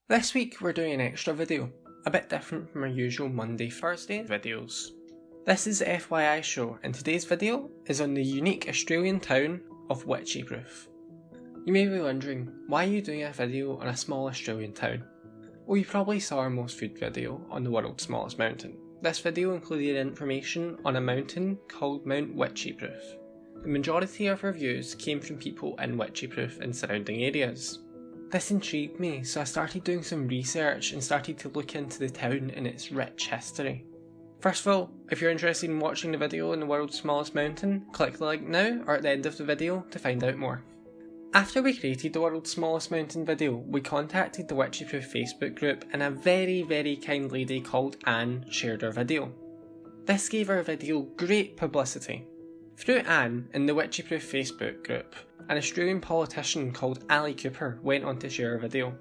This week we're doing an extra video, a bit different from our usual Monday Thursday videos. This is the FYI show, and today's video is on the unique Australian town of Wycheproof. You may be wondering, why are you doing a video on a small Australian town? Well, you probably saw our most viewed video on the world's smallest mountain. This video included information on a mountain called Mount Wycheproof. The majority of our views came from people in Wycheproof and surrounding areas. This intrigued me, so I started doing some research and started to look into the town and its rich history. First of all, if you're interested in watching the video on the world's smallest mountain, click the link now or at the end of the video to find out more. After we created the world's smallest mountain video, we contacted the Wycheproof Facebook group and a very kind lady called Anne shared our video. This gave our video great publicity. Through Anne in the Wycheproof Facebook group, an Australian politician called Ali Cooper went on to share our video.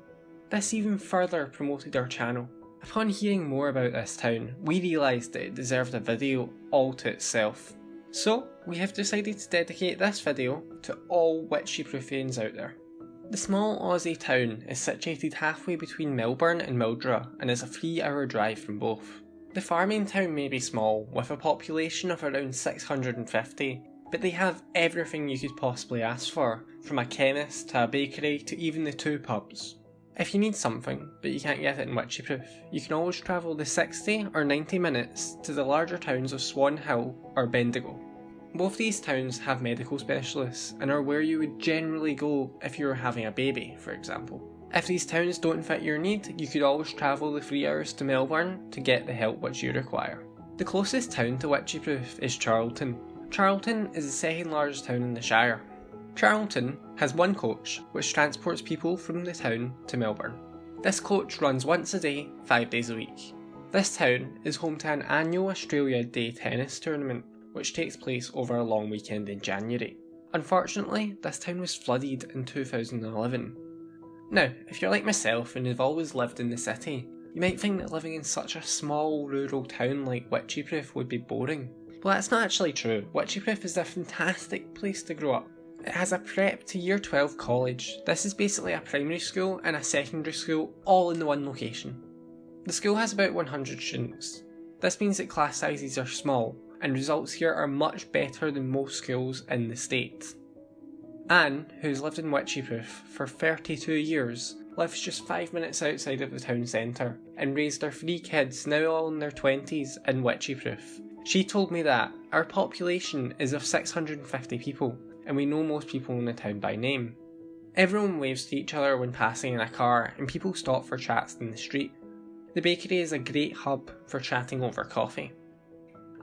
This even further promoted our channel. Upon hearing more about this town, we realised that it deserved a video all to itself. So, we have decided to dedicate this video to all Wycheproofians out there. The small Aussie town is situated halfway between Melbourne and Mildura and is a 3-hour drive from both. The farming town may be small, with a population of around 650, but they have everything you could possibly ask for, from a chemist to a bakery to even the 2 pubs. If you need something, but you can't get it in Wycheproof, you can always travel the 60 or 90 minutes to the larger towns of Swan Hill or Bendigo. Both these towns have medical specialists and are where you would generally go if you were having a baby, for example. If these towns don't fit your need, you could always travel the 3 hours to Melbourne to get the help which you require. The closest town to Wycheproof is Charlton. Charlton is the second largest town in the Shire. Charlton has one coach which transports people from the town to Melbourne. This coach runs once a day, 5 days a week. This town is home to an annual Australia Day tennis tournament which takes place over a long weekend in January. Unfortunately, this town was flooded in 2011. Now, if you're like myself and have always lived in the city, you might think that living in such a small rural town like Wycheproof would be boring. Well, that's not actually true. Wycheproof is a fantastic place to grow up. It has a prep to year 12 college. This is basically a primary school and a secondary school all in the one location. The school has about 100 students. This means that class sizes are small, and results here are much better than most schools in the state. Anne, who's lived in Wycheproof for 32 years, lives just 5 minutes outside of the town centre and raised her 3 kids, now all in their 20s, in Wycheproof. She told me that our population is of 650 people, and we know most people in the town by name. Everyone waves to each other when passing in a car, and people stop for chats in the street. The bakery is a great hub for chatting over coffee.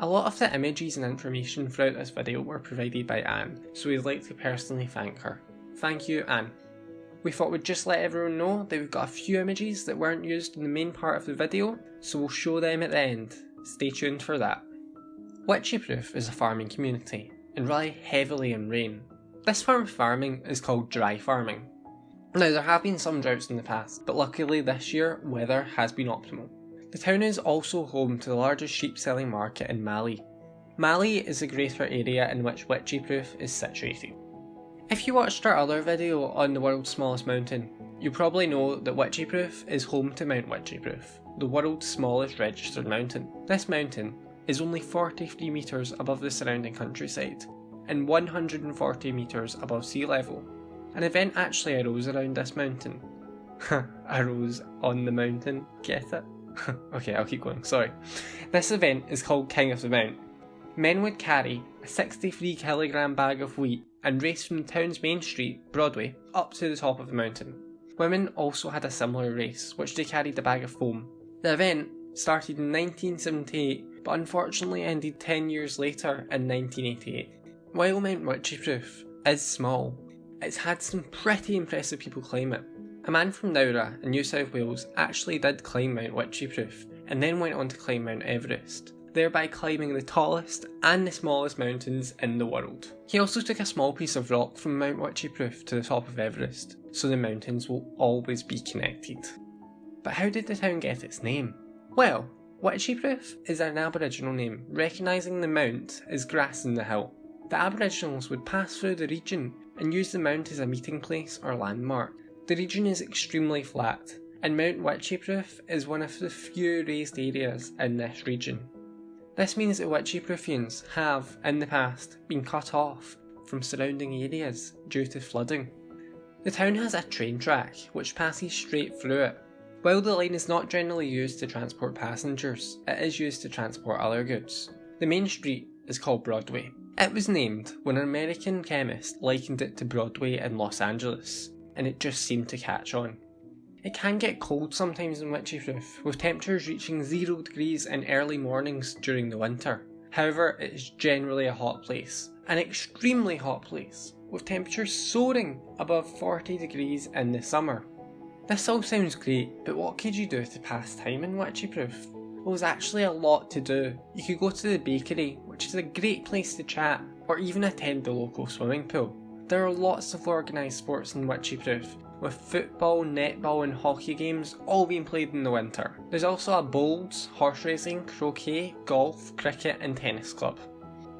A lot of the images and information throughout this video were provided by Anne, so we'd like to personally thank her. Thank you, Anne. We thought we'd just let everyone know that we've got a few images that weren't used in the main part of the video, so we'll show them at the end. Stay tuned for that. Wycheproof is a farming community and rely heavily on rain. This form of farming is called dry farming. Now, there have been some droughts in the past, but luckily this year weather has been optimal. The town is also home to the largest sheep selling market in Mali. Mali is the greater area in which Wycheproof is situated. If you watched our other video on the world's smallest mountain, you probably know that Wycheproof is home to Mount Wycheproof, the world's smallest registered mountain. This mountain is only 43 metres above the surrounding countryside and 140 metres above sea level. An event actually arose around this mountain. Arose on the mountain, get it? Okay, I'll keep going, sorry. This event is called King of the Mount. Men would carry a 63kg bag of wheat and race from the town's main street, Broadway, up to the top of the mountain. Women also had a similar race, which they carried a bag of foam. The event started in 1978, but unfortunately ended 10 years later in 1988. While Mount Wycheproof is small, it's had some pretty impressive people climb it. A man from Nowra in New South Wales actually did climb Mount Wycheproof and then went on to climb Mount Everest, thereby climbing the tallest and the smallest mountains in the world. He also took a small piece of rock from Mount Wycheproof to the top of Everest, so the mountains will always be connected. But how did the town get its name? Well, Wycheproof is an Aboriginal name, recognising the mount as grass in the hill. The Aboriginals would pass through the region and use the mount as a meeting place or landmark. The region is extremely flat, and Mount Wycheproof is one of the few raised areas in this region. This means that Wycheproofians have, in the past, been cut off from surrounding areas due to flooding. The town has a train track which passes straight through it. While the line is not generally used to transport passengers, it is used to transport other goods. The main street is called Broadway. It was named when an American chemist likened it to Broadway in Los Angeles, and it just seemed to catch on. It can get cold sometimes in Wycheproof, with temperatures reaching 0 degrees in early mornings during the winter. However, it is generally a hot place, an extremely hot place, with temperatures soaring above 40 degrees in the summer. This all sounds great, but what could you do to pass time in Wycheproof? Well, there's actually a lot to do. You could go to the bakery, which is a great place to chat, or even attend the local swimming pool. There are lots of organised sports in Wycheproof, with football, netball and hockey games all being played in the winter. There's also a bowls, horse racing, croquet, golf, cricket and tennis club.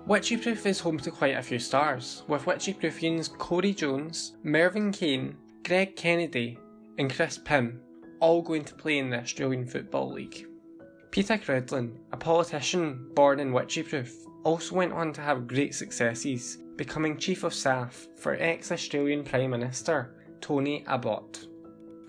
Wycheproof is home to quite a few stars, with Wycheproofians Corey Jones, Mervyn Kane, Greg Kennedy and Chris Pym all going to play in the Australian Football League. Peter Credlin, a politician born in Wycheproof, also went on to have great successes, becoming Chief of Staff for ex-Australian Prime Minister Tony Abbott.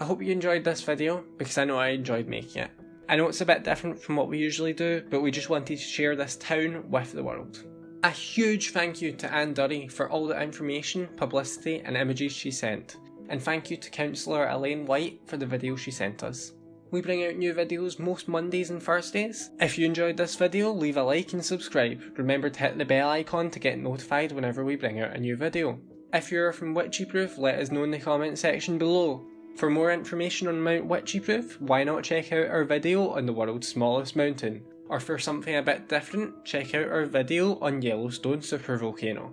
I hope you enjoyed this video, because I know I enjoyed making it. I know it's a bit different from what we usually do, but we just wanted to share this town with the world. A huge thank you to Anne Durry for all the information, publicity and images she sent, and thank you to Councillor Elaine White for the video she sent us. We bring out new videos most Mondays and Thursdays. If you enjoyed this video, leave a like and subscribe. Remember to hit the bell icon to get notified whenever we bring out a new video. If you're from Wycheproof, let us know in the comment section below. For more information on Mount Wycheproof, why not check out our video on the world's smallest mountain? Or for something a bit different, check out our video on Yellowstone supervolcano.